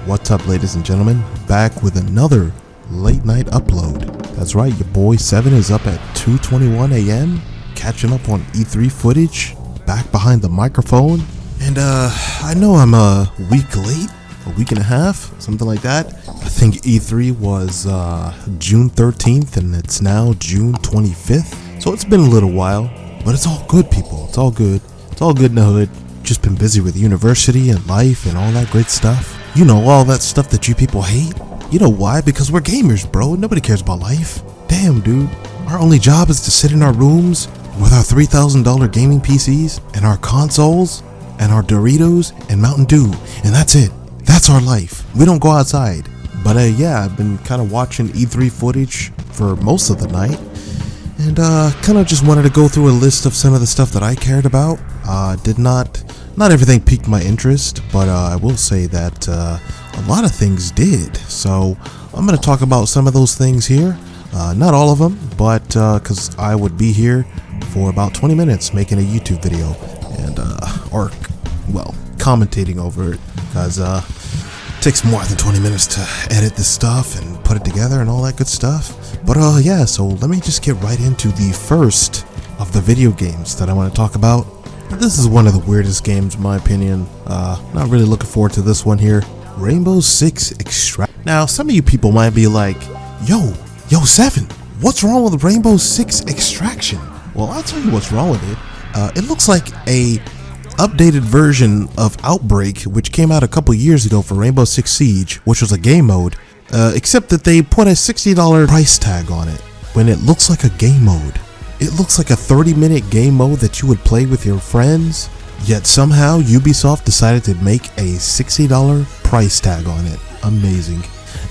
What's up, ladies and gentlemen? Back with another late night upload. That's right, your boy 7 is up at 2:21 a.m. catching up on E3 footage, back behind the microphone. And I know I'm a week late, a week and a half, something like that. I think E3 was June 13th and it's now June 25th. So it's been a little while, but it's all good, people. It's all good. It's all good in the hood. Just been busy with university and life and all that great stuff. You know, all that stuff that you people hate. You know why? Because we're gamers, bro. Nobody cares about life. Damn, dude. Our only job is to sit in our rooms with our $3,000 gaming PCs and our consoles and our Doritos and Mountain Dew. And that's it. That's our life. We don't go outside. But yeah, I've been kind of watching E3 footage for most of the night. And kind of just wanted to go through a list of some of the stuff that I cared about. Not everything piqued my interest, but I will say that a lot of things did. So I'm going to talk about some of those things here. Not all of them, but because I would be here for about 20 minutes making a YouTube video and commentating over it, because it takes more than 20 minutes to edit this stuff and put it together and all that good stuff. But yeah, so let me just get right into the first of the video games that I want to talk about. This is one of the weirdest games in my opinion. Not really looking forward to this one here. Rainbow Six Extraction. Now, some of you people might be like, yo 7, what's wrong with Rainbow Six Extraction? Well, I'll tell you what's wrong with it. It looks like a updated version of Outbreak, which came out a couple years ago for Rainbow Six Siege, which was a game mode, except that they put a $60 price tag on it when it looks like a game mode. It looks like a 30-minute game mode that you would play with your friends, yet somehow Ubisoft decided to make a $60 price tag on it. Amazing.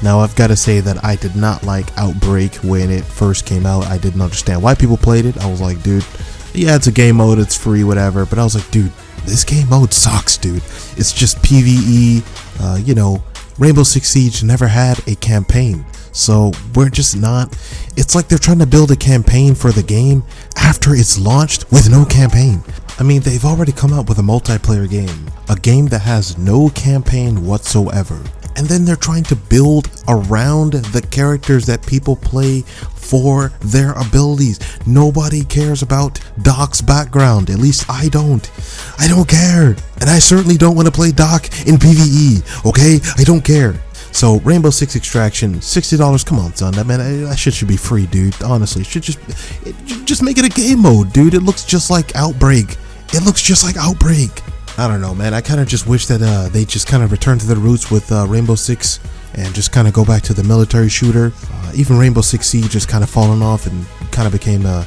Now, I've got to say that I did not like Outbreak when it first came out. I didn't understand why people played it. I was like, dude, yeah, it's a game mode, it's free, whatever. But I was like, dude, this game mode sucks, dude. It's just PvE. Rainbow Six Siege never had a campaign. So we're just not, it's like they're trying to build a campaign for the game after it's launched with no campaign. I mean, they've already come out with a multiplayer game, a game that has no campaign whatsoever. And then they're trying to build around the characters that people play for their abilities. Nobody cares about Doc's background. At least I don't. I don't care. And I certainly don't want to play Doc in PvE. Okay? I don't care. So Rainbow Six Extraction, $60. Come on, son. That shit should be free, dude. Honestly, just make it a game mode, dude. It looks just like Outbreak. It looks just like Outbreak. I don't know, man. I kind of just wish that they just kind of return to their roots with Rainbow Six and just kind of go back to the military shooter. Even Rainbow Six Siege just kind of fallen off and kind of became a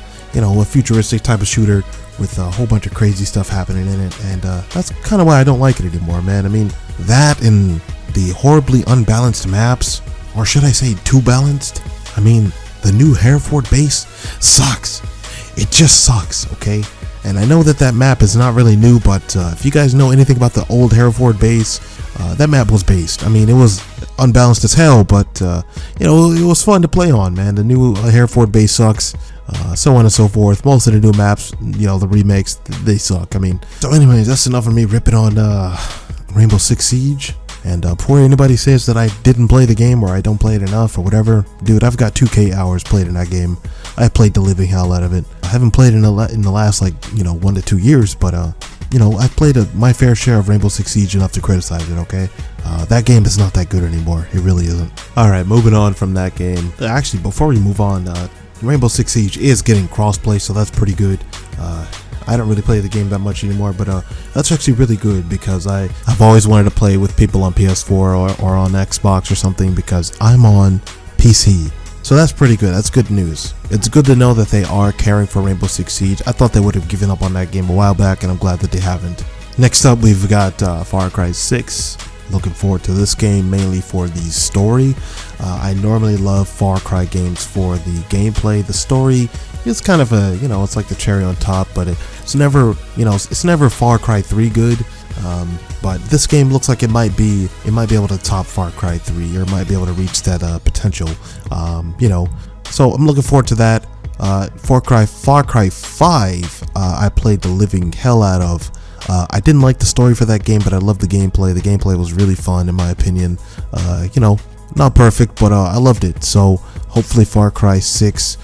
futuristic type of shooter with a whole bunch of crazy stuff happening in it. And that's kind of why I don't like it anymore, man. I mean, that and the horribly unbalanced maps, or should I say too balanced? I mean, the new Hereford base sucks. It just sucks, okay? And I know that map is not really new, but if you guys know anything about the old Hereford base, that map was based. I mean, it was unbalanced as hell, but it was fun to play on, man. The new Hereford base sucks, so on and so forth. Most of the new maps, the remakes, they suck. I mean, so anyways, that's enough of me ripping on Rainbow Six Siege. And before anybody says that I didn't play the game or I don't play it enough or whatever, dude, I've got 2K hours played in that game. I played the living hell out of it. I haven't played in the last 1 to 2 years, but I've played my fair share of Rainbow Six Siege enough to criticize it. Okay, that game is not that good anymore. It really isn't. All right, moving on from that game. Actually, before we move on, Rainbow Six Siege is getting crossplay, so that's pretty good. I don't really play the game that much anymore, but that's actually really good because I've always wanted to play with people on PS4 or on Xbox or something because I'm on PC. So that's pretty good. That's good news. It's good to know that they are caring for Rainbow Six Siege. I thought they would have given up on that game a while back, and I'm glad that they haven't. Next up, we've got Far Cry 6. Looking forward to this game mainly for the story. I normally love Far Cry games for the gameplay. The story is kind of it's like the cherry on top, but it's never, it's never Far Cry 3 good. But this game looks like it might be able to top Far Cry 3, or might be able to reach that potential. So I'm looking forward to that. Far Cry 5, I played the living hell out of. I didn't like the story for that game, but I loved the gameplay. The gameplay was really fun, in my opinion. Not perfect, but I loved it. So hopefully Far Cry 6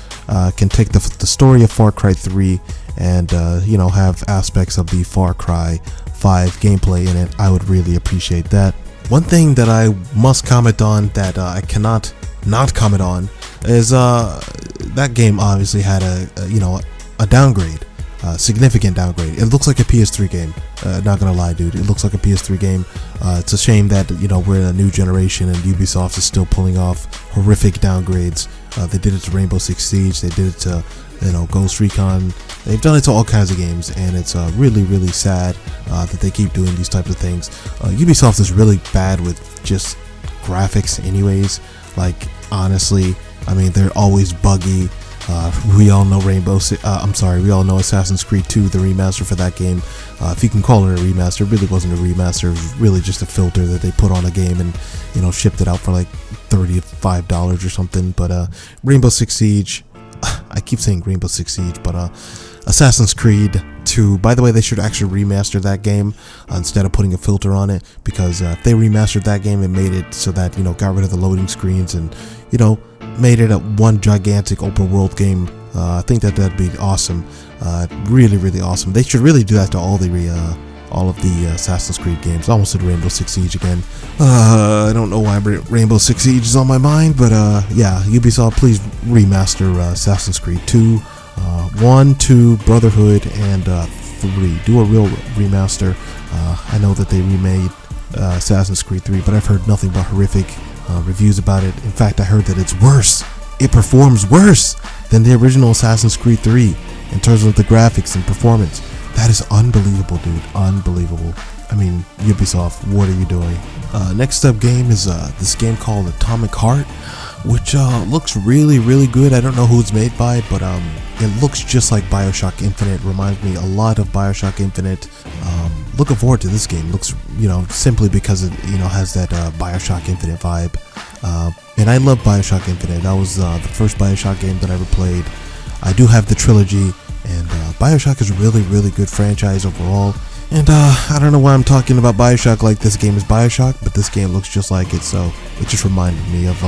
can take the story of Far Cry 3 and have aspects of the Far Cry 5 gameplay in it. I would really appreciate that. One thing that I must comment on that I cannot not comment on is that game obviously had a downgrade, significant downgrade. It looks like a PS3 game. Not gonna lie, dude, it looks like a PS3 game. It's a shame that we're in a new generation and Ubisoft is still pulling off horrific downgrades. They did it to Rainbow Six Siege. They did it to Ghost Recon. They've done it to all kinds of games, and it's really, really sad that they keep doing these types of things. Ubisoft is really bad with just graphics anyways. Like, honestly, I mean, they're always buggy. We all know we all know Assassin's Creed 2, the remaster for that game. If you can call it a remaster, it really wasn't a remaster. It was really just a filter that they put on a game and, shipped it out for like $35 or something. But Rainbow Six Siege, I keep saying Rainbow Six Siege, but Assassin's Creed 2, by the way, they should actually remaster that game instead of putting a filter on it, because if they remastered that game and made it so that, got rid of the loading screens and, made it a one gigantic open world game, I think that'd be awesome. Really, really awesome. They should really do that to all of the Assassin's Creed games. I almost said Rainbow Six Siege again. I don't know why Rainbow Six Siege is on my mind, but yeah, Ubisoft, please remaster Assassin's Creed 2, 1, 2, Brotherhood, and 3. Do a real remaster. I know that they remade Assassin's Creed 3, but I've heard nothing but horrific reviews about it. In fact, I heard that it's worse. It performs worse than the original Assassin's Creed 3 in terms of the graphics and performance. That is unbelievable, dude. Unbelievable. I mean, Ubisoft, what are you doing? Next up game is this game called Atomic Heart, which looks really, really good. I don't know who it's made by, but it looks just like BioShock Infinite. Reminds me a lot of BioShock Infinite. Looking forward to this game. Looks, simply because it, has that BioShock Infinite vibe. And I love BioShock Infinite. That was the first BioShock game that I ever played. I do have the trilogy, and BioShock is a really, really good franchise overall. And I don't know why I'm talking about BioShock like this game is BioShock, but this game looks just like it, so it just reminded me of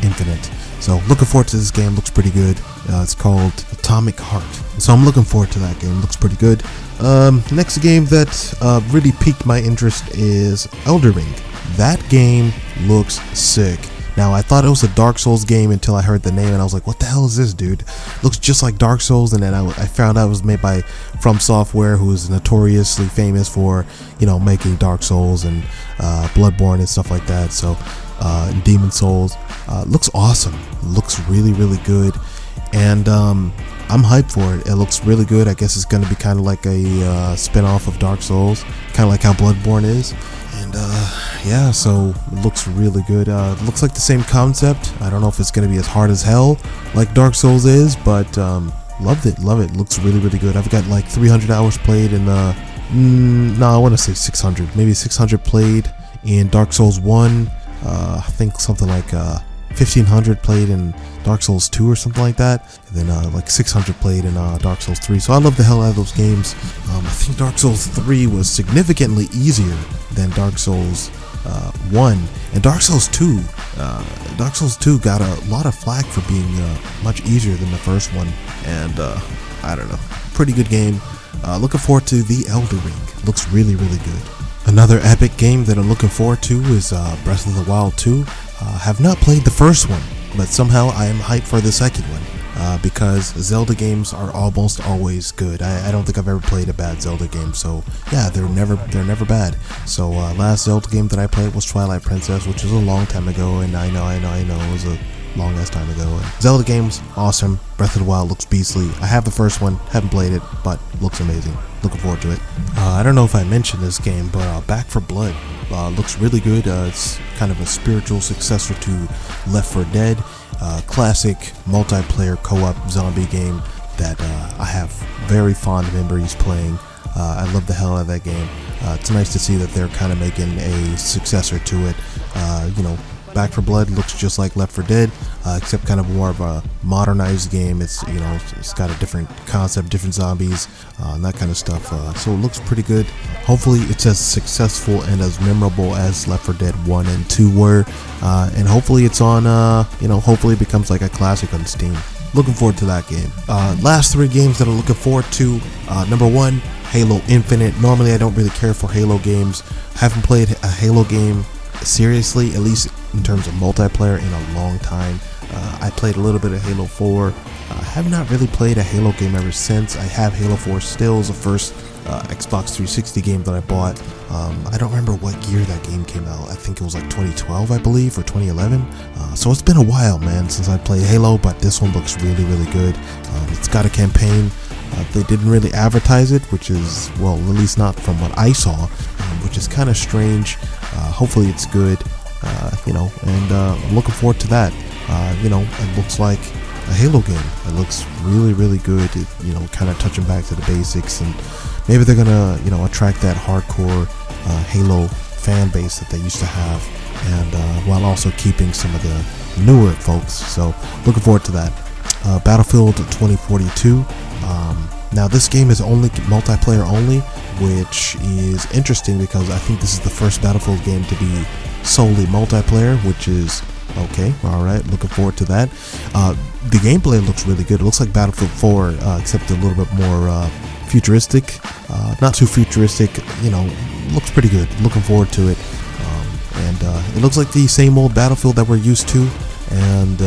Infinite. So looking forward to this game. Looks pretty good. It's called Atomic Heart, so I'm looking forward to that game. Looks pretty good. Next game that really piqued my interest is Elden Ring. That game looks sick. Now, I thought it was a Dark Souls game until I heard the name, and I was like, what the hell is this, dude? Looks just like Dark Souls. And then I found out it was made by From Software, who is notoriously famous for, making Dark Souls and Bloodborne and stuff like that. So, Demon Souls. Looks awesome. Looks really, really good. And I'm hyped for it. It looks really good. I guess it's going to be kind of like a spin-off of Dark Souls, kind of like how Bloodborne is. And yeah, so it looks really good. It looks like the same concept. I don't know if it's going to be as hard as hell like Dark Souls is, but loved it. Looks really, really good. I've got like 300 hours played in no, I want to say 600, maybe 600 played in Dark Souls 1. I think something like 1500 played in Dark Souls 2 or something like that, and then like 600 played in Dark Souls 3. So I love the hell out of those games. I think Dark Souls 3 was significantly easier than Dark Souls 1, and Dark Souls 2 got a lot of flack for being much easier than the first one, and I don't know, pretty good game. Looking forward to the Elden Ring. Looks really, really good. Another epic game that I'm looking forward to is Breath of the Wild 2. Have not played the first one, but somehow I am hyped for the second one, because Zelda games are almost always good. I don't think I've ever played a bad Zelda game, so yeah, they're never bad. So last Zelda game that I played was Twilight Princess, which was a long time ago, and I know it was a long ass time ago. And Zelda games, awesome. Breath of the Wild looks beastly. I have the first one, haven't played it, but looks amazing. Looking forward to it. I don't know if I mentioned this game, but Back 4 Blood looks really good. It's kind of a spiritual successor to Left 4 Dead, classic multiplayer co-op zombie game that I have very fond memories playing. I love the hell out of that game. It's nice to see that they're kind of making a successor to it. Back 4 Blood looks just like Left 4 Dead, except kind of more of a modernized game. It's, you know, it's got a different concept, different zombies, and that kind of stuff. So it looks pretty good. Hopefully it's as successful and as memorable as Left 4 Dead 1 and 2 were, and hopefully it's on, you know, hopefully it becomes like a classic on Steam. Looking forward to that game. Last 3 games that I'm looking forward to. Number 1, Halo Infinite. Normally I don't really care for Halo games. Haven't played a Halo game seriously, at least in terms of multiplayer, in a long time. I played a little bit of Halo 4. I have not really played a Halo game ever since. I have Halo 4 still. It was the first Xbox 360 game that I bought. I don't remember what year that game came out. I think it was like 2012, I believe, or 2011. So it's been a while, man, since I played Halo, but this one looks really, really good. It's got a campaign. They didn't really advertise it, which is, well, at least not from what I saw, which is kind of strange. Hopefully it's good, you know, and I'm looking forward to that. You know, it looks like a Halo game. It looks really, really good. It, you know, kind of touching back to the basics, and maybe they're gonna, you know, attract that hardcore Halo fan base that they used to have, and while also keeping some of the newer folks. So looking forward to that. Battlefield 2042. Now this game is only multiplayer only, which is interesting because I think this is the first Battlefield game to be solely multiplayer, which is okay. Alright, looking forward to that. The gameplay looks really good. It looks like Battlefield 4, except a little bit more futuristic. Not too futuristic, you know, looks pretty good. Looking forward to it. And it looks like the same old Battlefield that we're used to, and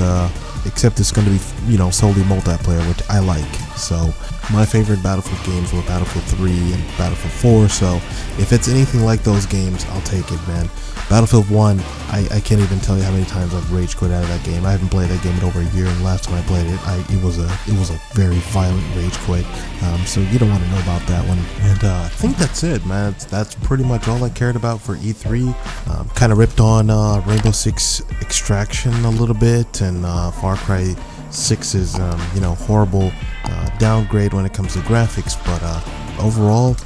except it's going to be, you know, solely multiplayer, which I like. So my favorite Battlefield games were Battlefield 3 and Battlefield 4, so if it's anything like those games, I'll take it, man. Battlefield 1, I can't even tell you how many times I've rage quit out of that game. I haven't played that game in over a year, and the last time I played it, it was a very violent rage quit. So you don't want to know about that one. And I think that's it, man. That's pretty much all I cared about for E3. Kind of ripped on Rainbow Six Extraction a little bit, and Far Cry 6's you know, horrible downgrade when it comes to graphics, but overall,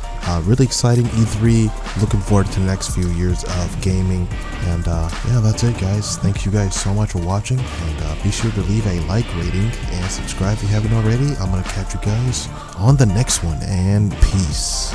really exciting E3. Looking forward to the next few years of gaming. And yeah, that's it, guys. Thank you guys so much for watching, and be sure to leave a like, rating, and subscribe if you haven't already. I'm gonna catch you guys on the next one, and peace.